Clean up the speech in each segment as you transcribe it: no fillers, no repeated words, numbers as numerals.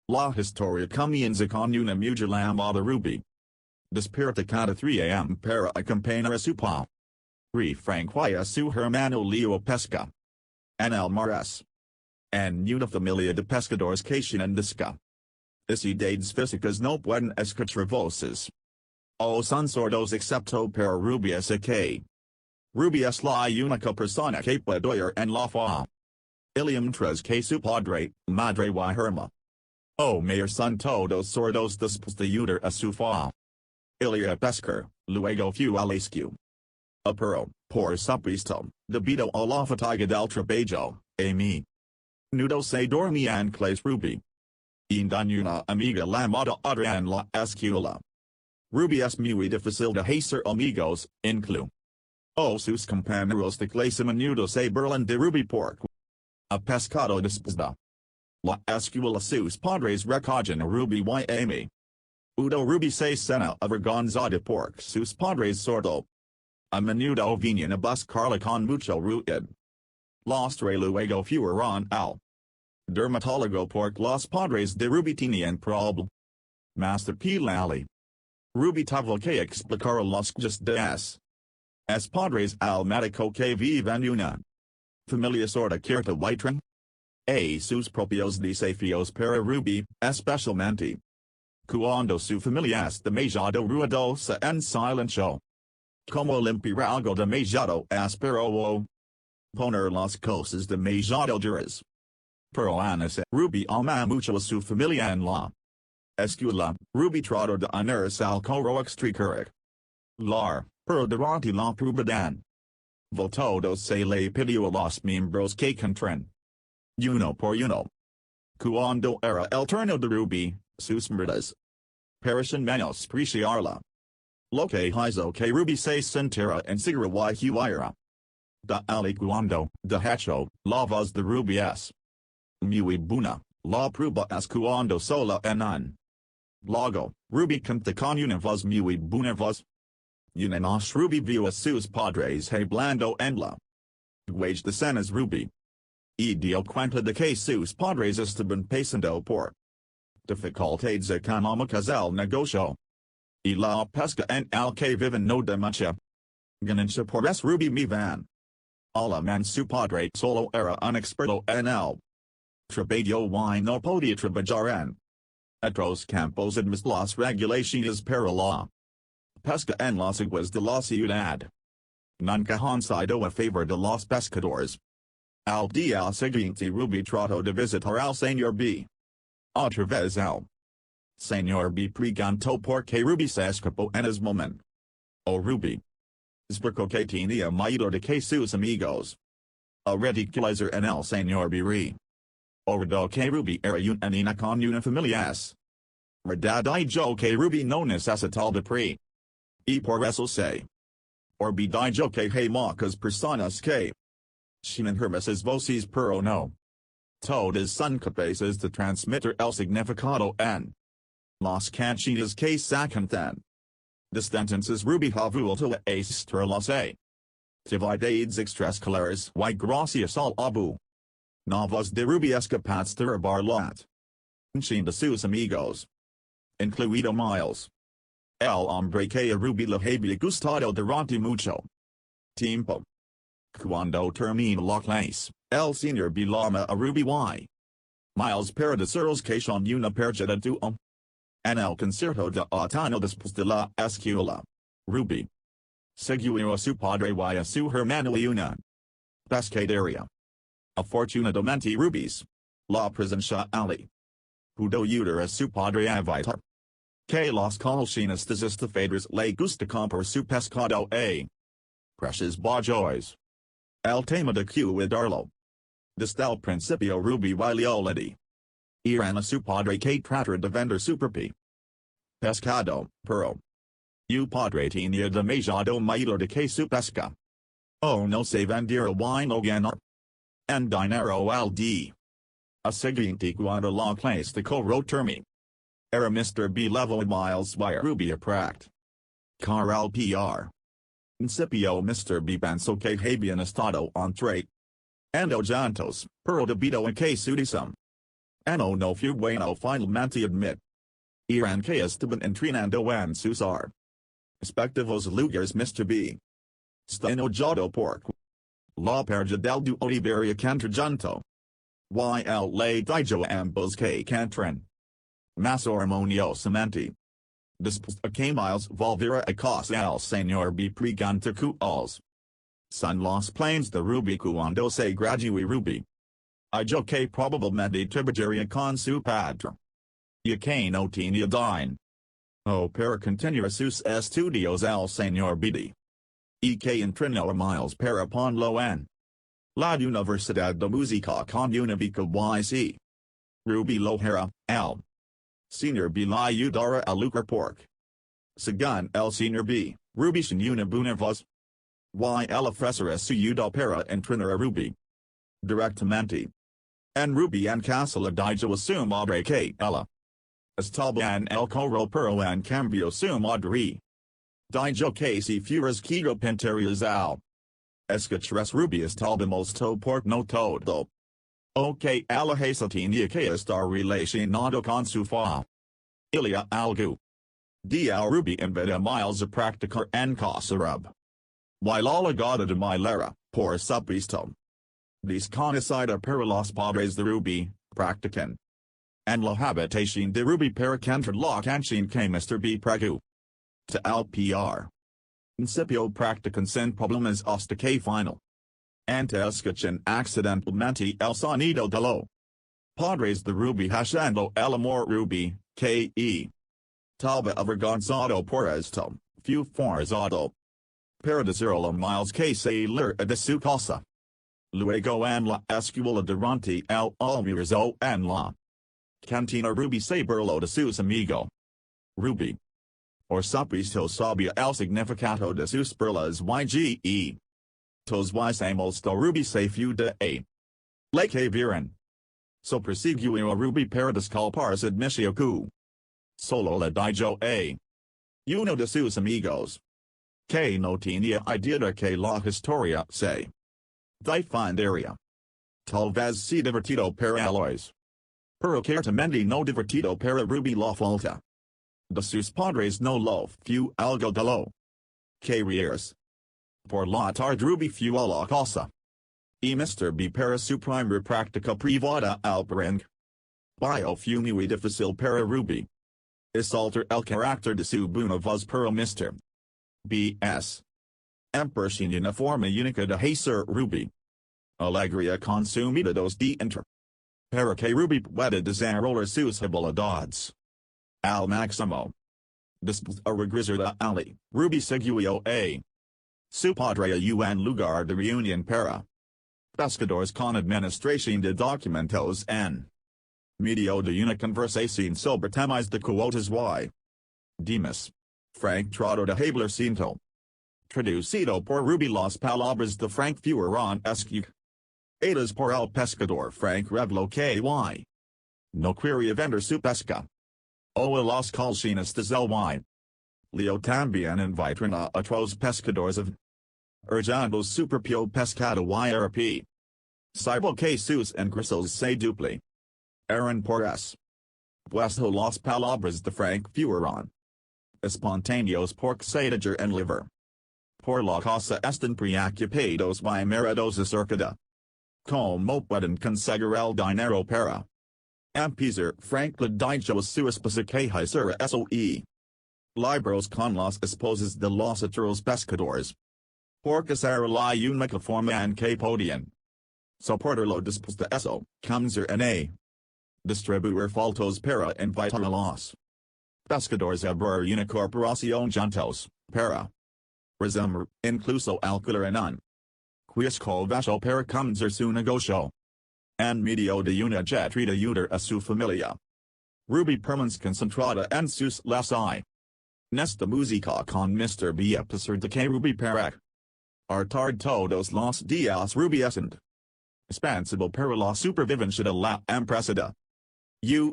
La historia comienza con una mujer llamada Ruby. Despierta cada 3 a.m. para acompañar a su pa. Refranquea su hermano Leo pesca. En el mares. En una familia de pescadores que tienen disca. Deidades físicas no pueden escuchar voces. O son sordos excepto para Ruby que. Ruby es la única persona que puede oír en la fa. Ilium tres que su padre, madre y hermana. O mayor son todos sordos después de ayudar a su fa. Ilia pescar, luego fue al escu. Pero, por supuesto, debido a la fatiga del trabajo, mi nudo se dormía en clase Ruby. Y una amiga llamada Adrián la escuela. Ruby es muy difícil de hacer amigos, inclu. O sus compañeros de clase menudo se burlan de Ruby por a pescado después de la escuela sus padres recogen a Ruby y Amy. Udo Ruby se cena avergonzada por sus padres sordo. A menudo vienen a buscarla con mucho ruido. Los tres luego fueron al dermatólogo porque los padres de Ruby tenían problem. Master P. Lally. Ruby tuvo que explicar a los just es padres al médico que viven una familia sorda cierta whitring. A sus propios desafíos para Ruby, especialmente cuando su familia es demasiado ruidosa en silencio. Como limpiar algo demasiado áspero o poner las cosas demasiado duras. Pero Anase Ruby ama mucho a su familia en la escuela. Ruby trató de unirse al coro extracurricular. Pero durante la pubertad. Todos se le pidió a los miembros que contren. Uno por uno. Cuando era el turno de Ruby, sus mirdas parecen menos preciarla. Lo que hizo que Ruby se sintiera insegura y huira. Da ali cuando, de hecho, la voz de Ruby es muy buena, la prueba es cuando sola en un lago. Ruby canta con una voz muy buena voz. Una noche Ruby vio a sus padres hablando en la guage de cenas Ruby. Y dio cuenta de que sus padres estaban pasando por dificultades económicas el negocio. Y la pesca en el que viven no de mucha ganancia por es Ruby mi van. Alaman su padre solo era un experto en el trabajo y no podía trabajar en otros campos además las regulaciones para la pesca en las aguas de la ciudad. Nunca han sido a favor de los pescadores. Al día siguiente Ruby trató de visitar al señor B. Otra vez al señor B preguntó por qué Ruby se escapó en ese momento. Oh Ruby. Explicó que tenía miedo de que sus amigos a ridiculizar en el señor B. Ordo que Ruby era una niña con una familia es. Verdad y yo que Ruby no necesitaba de pre. Y por eso se. Olvidó yo que hay muchas personas que tienen hermosas voces pero no todas son capaces de transmitir el significado en las canciones que sacan tan. Desde entonces Ruby ha vuelto a asistir a las actividades extraescolares y gracias al abu. La voz de Ruby es capaz de robar la atención de sus amigos, incluido Miles. El hombre que a Ruby le había gustado durante mucho tiempo. Cuando termina la clase, el señor B llama a Ruby y Miles para decirles que son una pérdida duo. En el concierto de otoño después de la escuela, Ruby siguió a su padre y a su hermano y una pescadería. Afortunadamente Ruby's la presencia ali pudo ayudar a su padre a evitar que los colchones estafados le gusta comprar su pescado a precios bajos. El tema de cuidarlo. Desde el principio Ruby y Leolady eran a su padre que tratar de vender su propio pescado, pero su padre tenía demasiado miedo de que su pesca o no se vendiera y no ganar en dinero al día. A siguiente cuando la clase de coro termi. Era Mr. B level Miles y Ruby a pract. Car al PR. Incipio Mr. B pensó que habían estado entre ando juntos, pero debido a que su Ano no fu bueno finalmente admit. Iran que estaban entrenando en susar. Respectivos lugares Mr. B. Steno jodo pork. La perja del du oliveria cantrajunto. Y la dijo ambos que cantren. Mas harmoniosamente. Después que miles volvera a casa el señor B pregunta cuals. Son los planes de Ruby cuando se gradue Ruby. Yo que probablemente trabajaría con su padre. Y que no tenía dine. O para continuar sus estudios el señor B. Y que entrenó a miles para ponlo en la Universidad de Música con Univica YC. Ruby Lohara, el Senior B la ayudara a lucrar pork. Según el Senior B, Ruby sin una buena voz. Y el ofrecerá su ayuda para entrenar a Ruby. Directamente. En Ruby en casa la dijo su madre que ella estaba en el coro pero en cambio su madre dijo que si fueras quiero pintarías al escuchar Ruby estaba molesto por no todo. O que ella tenía que estar relacionado con su familia algo. Dia Ruby invita miles a practicar en casa Rub. Y la legada de mi lera, por supuesto. Desconocida para los padres de Ruby, practican. En la habitación de Ruby para cantar la canción que Mr. B pregu. To LPR. Principio practican sin problemas hasta que final. Ante escuchan accidentalmente el sonido de lo. Padres de Ruby hashando el amor Ruby, que talba avergonzado por esto, fu forzado. Para decirlo miles que se lir de su casa. Luego en la escuela durante el almuerzo en la cantina Ruby se burló de sus amigos. Ruby. Por supuesto sabía el significado de sus burlas yge. Tos y molestó Ruby se fu de a. Le que vieron. So persiguió a Ruby para disculparse admitió que solo le dijo a uno de sus amigos. Que no tenía idea de que la historia se defendería. Tal vez si divertido para Alois. Pero ciertamente no divertido para Ruby la falta. De sus padres no lo fu algo de lo que reírs. Por la tarde Ruby fu a la casa. Y Mr. B para su primera práctica privada al pareng. Bio fu muy difícil para Ruby. Es alter el carácter de su buena voz para Mr. B.S. Impresión una forma única de hacer Ruby. Alegría consumida dos de enter. Para que Ruby pueda desarrollar sus habilidades. Al máximo. Después a regresar de Ali, Ruby siguió a su padre en lugar de reunión para pescadores con administración de documentos en medio de una conversación sobre temas de cuotas y demás. Frank trató de hablar cinto. Traducido por Ruby las palabras de Frank fueron escuchadas por el pescador Frank reveló que no quería vender su pesca. O las calcinas del y. Leo también invitaron a otros pescadores urgando su propio pescado YRP. Saibo que sus ingresos se dupli. Eran por s. Puesto las palabras de Frank fueron espontáneos porque se dijer en liver. Por la cosa están preocupados y merados acerca de cómo pueden conseguir el dinero para empezar. Frank le dijo a su esposa que hiciera eso libros con las esposas de los otros pescadores. Porque será la única forma en que podían soportarlo después de eso. Comenzar en a distribuir fotos para invitar a los pescadores a abrir una corporación juntos, para resumir, incluso alquilar en un Quisco vessel para comenzar su negocio. En medio de una jetrita ayudar a su familia. Ruby permanece concentrada en sus clases. Nesta música con Mr. B a pesar de que Ruby para hartar todos los días Ruby es expansible para la supervivencia de la empresa de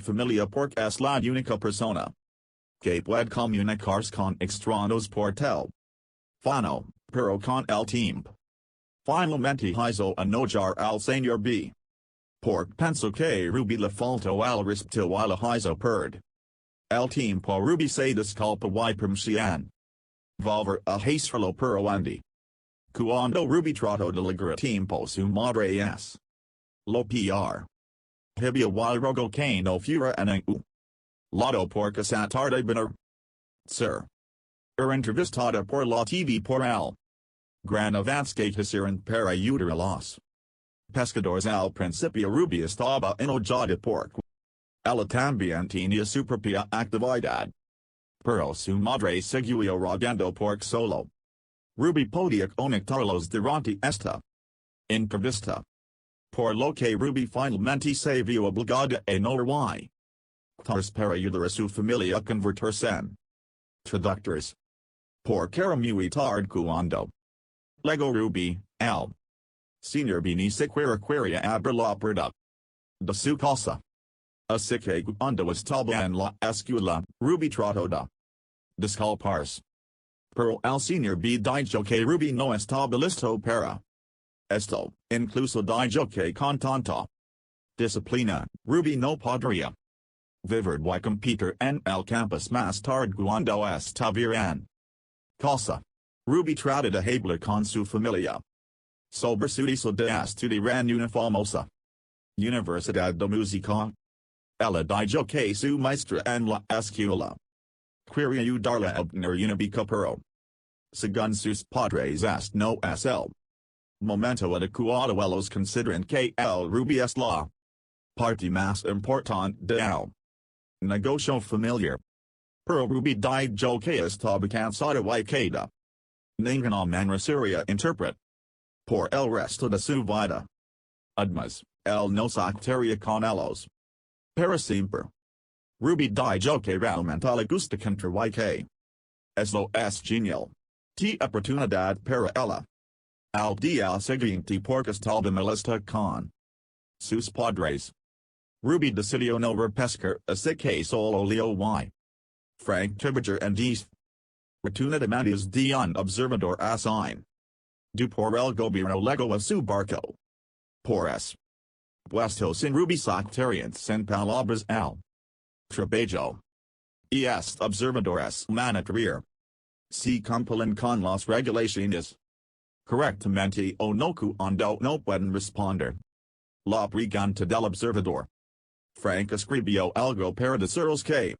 familia porque es la única persona que puede comunicarse con extraños por teléfono, pero con el tiempo. Finalmente hizo enojar al señor B. Pork penso que ruby le falto al rispto ala hizo perd. El tiempo ruby se disculpa y permisian. Volver a hacerlo pero andi. Cuando ruby trato de ligar tiempo su madre es. Lo pr. Hibia y rogo que no fura en u. Lado porque esa tarde bener. Sir. Entrevistada por la TV por el. Gran avance que hicieron para ayudar a los pescadores al principio ruby estaba enojada porque ella también tenía su propia actividad. Pero su madre siguió rogando porque solo ruby podía conectarlos durante esta entrevista. Por lo que ruby finalmente se vio obligada a no ir. Para ayudar a su familia a convertirse en traductores. Porque era muy tarde cuando Lego ruby, el Senior Bini Sequeria abra la puerta de su casa. Así que cuando estaba en la escuela, Ruby trató de disculparse. Pero el Senior B dijo que Ruby no estaba listo para esto, incluso dijo que con tanta disciplina, Ruby no podría vivir y competir en el campus más tarde cuando estuviera en casa. Ruby trató de hablar con su familia sobre su deseo de estudiar en una famosa Universidad de Música. Ella dijo que su maestra en la escuela quería ayudarla a obtener una beca pero según sus padres no es el momento adecuado. Ellos consideran que el Ruby es la parte más importante de el negocio familiar. Pero Ruby dijo que estaba cansada y que de ninguna manera sería interpret por el resto de su vida. Además, él no sectaria con ellos para siempre. Ruby dijo que realmente le gusta cantar y que eso es genial. T oportunidad para ella. Al día siguiente porque estaba molesta con sus padres. Ruby decidió no repescar así que solo leo y Frank Tibiger en Disfruta de un observador assign. Du por el gobierno lego a su barco. Por es. Puesto sin Ruby sectarian sin palabras al trabajo. Y este observador es humanitario. Si cumplen con las regulaciones correctamente o no cuando no pueden responder. La pregunta del observador. Frank escribió algo para decirles que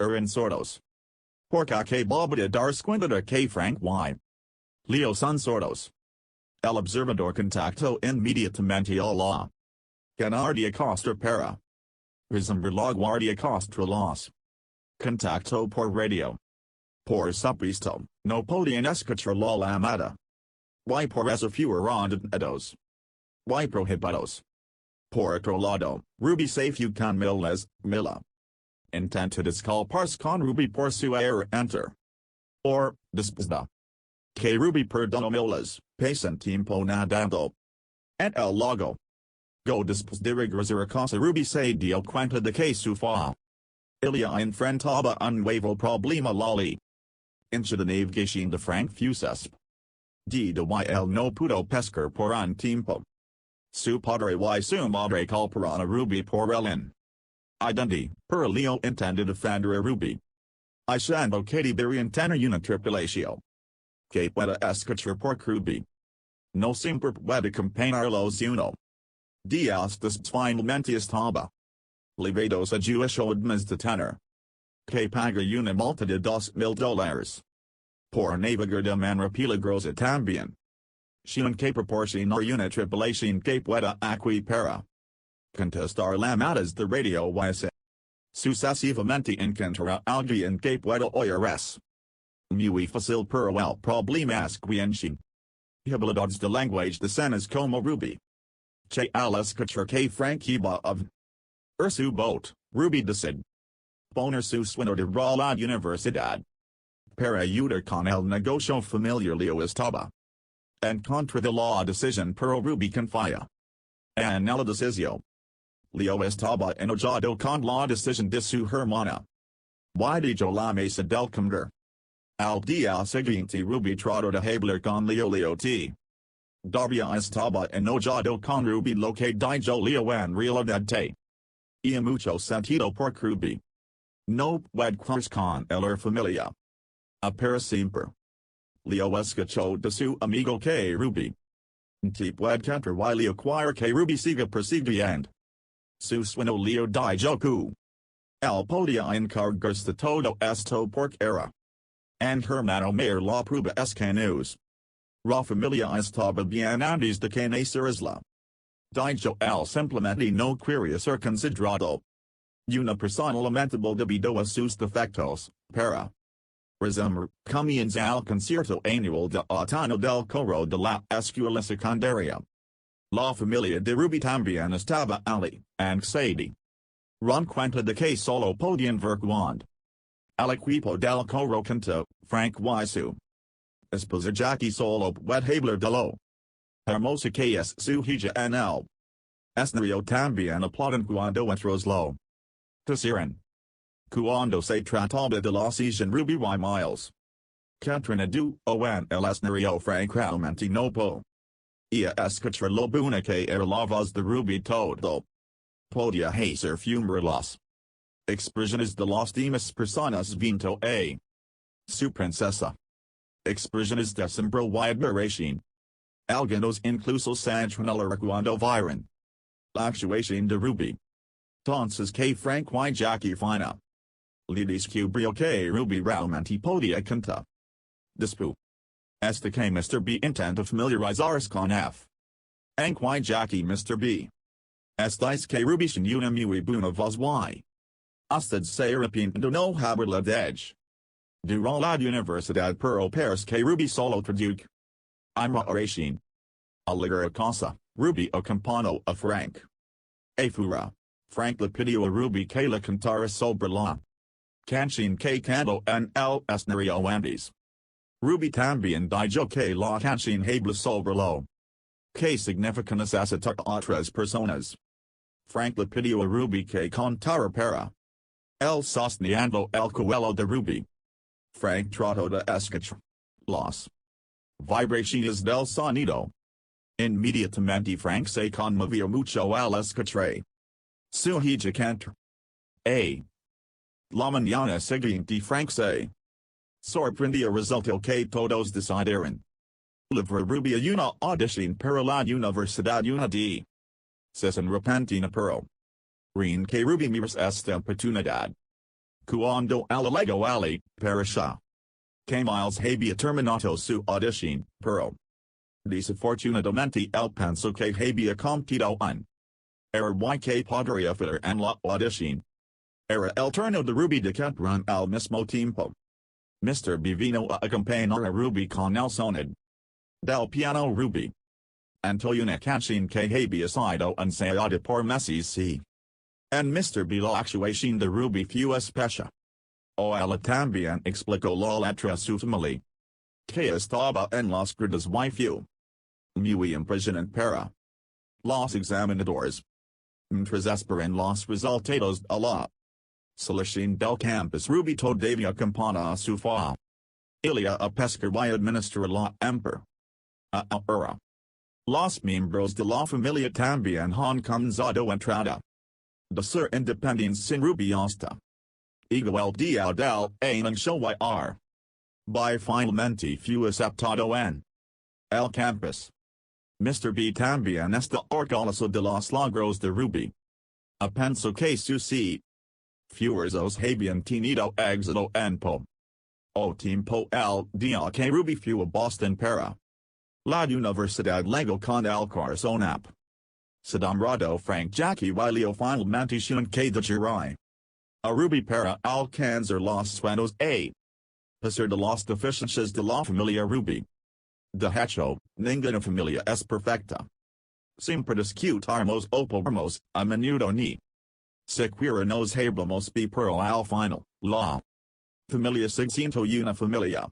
eran sordos. Porque que bobada dar cuenta de que Frank y Leo son sordos. El observador contactó inmediatamente a la Guardia Costa para resumir la Guardia Costa los contactó por radio. Por supuesto, no podían escuchar la llamada. Y por eso fueron detenidos. Y prohibidos. Por otro lado, Ruby se fue con Mila. Intenta disculparse con Ruby por su error enter. Or, después de que Ruby perdonó Milas, pasan tiempo nadando. En el lago. Go después de regresar a casa Ruby se dio cuenta de que su familia enfrentaba un nuevo problema lali. Hincha de navegación de Frank Fusesp. De él no pudo pescar por un tiempo. Su padre y su madre culparon a Ruby por el identity, pero Leo intenta defender a Ruby. Diciendo que deberían tener una tripulación que pueda escuchar por Ruby. No siempre puede acompañarlos uno. Días después finalmente estaba librados a juicio además de tener que pagar una multa de $2,000 por navegar de manera peligrosa también. Sin que proporcionar una tripulación que pueda aquí para contestar llamadas de radio y sucesivamente encontrar a alguien que pueda oír es muy fácil pero el problema es que sin habilidades de lenguaje de señas como Ruby. Che al escuchar que Frank iba a su boat, Ruby decide poner su sueño de ir a la universidad. Para ayudar con el negocio familiar Leo estaba en contra de la decisión pero Ruby confía en la decisión. Leo estaba enojado con la decisión de su hermana. Y dijo la mesa del comedor. Al día siguiente Ruby trató de hablar con Leo t. Daria estaba enojado con Ruby lo que dijo Leo en realidad. Y mucho sentido por Ruby. No puede con el familia. Para siempre. Leo escuchó de su amigo que Ruby. Te puede cantar y Leo quiere que Ruby siga persiguiendo. Su sueño Leo dijo que él podía encargarse de todo esto porque era and hermano mayor la prueba es que nos. La familia estaba bien antes de que naciera. Dijo él simplemente no quería ser considerado una persona lamentable debido a sus defectos, para resumir, comienza el concierto anual de otoño del coro de la escuela secundaria. La familia de Ruby también estaba allí, and Sadie ran cuenta de que solo podían ver cuando el equipo del coro cantó, Frank y su esposa Jackie solo puede hablar de lo hermosa que es su hija en el escenario también aplauden cuando entros lo pusieron. Cuando se trataba de la sesión Ruby y Miles Katrina duo en el escenario francamente no podía escuchar lo buena que era la voz de Ruby todo. Podía hacer fumar las expresiones de las demás personas viendo a su princesa. Expresiones de asombro y admiración. Algunos incluso sanchuanela cuando vieron la actuación de Ruby. Entonces que Frank y Jackie fina le descubrió que Ruby realmente podía cantar. Después este que Mr. B intenta familiarizarse con F. Frank y Jackie Mr. B. Estais que Ruby tiene una muy buena voz y usted se arrepiente de no haberla de la universidad pero parece que Ruby solo traduce oración. Alegre cosa, Ruby acompañó a Frank. Afura. Frank le pidió a Ruby que le cantara sobre la canción que cantó en el escenario antes. Ruby también dijo que la canción habla sobre lo que significa necesitar a otras personas. Frank le pidió a Ruby que cantara para el sosteniendo el cuello de Ruby. Frank trató de escuchar las vibraciones del sonido. Inmediatamente Frank se conmovió mucho al escuchar su hija cantar. La mañana siguiente Frank se sorprendió resultó que todos decidieron llevar Ruby a una audición para la universidad una de sesión repentina pero rin que Ruby miras esta oportunidad. Cuando alegó ali para que Miles había terminado su audición, pero desafortunadamente él pensó que había cometido un error y que podría fallar en la audición. Era el turno de Ruby de cantar al mismo tiempo. Mr. B vino a acompañar a Ruby con el sonido del piano Ruby. Ante una canción que había sido ensayada por meses y en Mr. B la actuación de Ruby fue especial. Ella también explicó la letra a su familia, que estaba en las gradas y fue muy impresionante para los examinadores. Mientras esperan los resultados de la selección del campus Ruby todavía acompaña a su familia a pescar y administrar la empresa. Ahora, los miembros de la familia también han comenzado a tratar de ser independientes sin Ruby hasta igual día del anuncio by finalmente fue aceptado en el campus. Mr. B también está orgulloso de los logros de Ruby. Pienso que sus esfuerzos habían tenido éxito en tiempo el día que Ruby fue a Boston para la universidad luego con el corazón Sedamrado Frank Jackie y Leo finalmente que de a Ruby para alcanzar los sueños a pesar de las deficiencias de la familia Ruby. De hecho, ninguna familia es perfecta. Siempre discutiremos o podemos, a menudo ni siquiera nos hablamos pero al final, la familia sigue siendo una familia.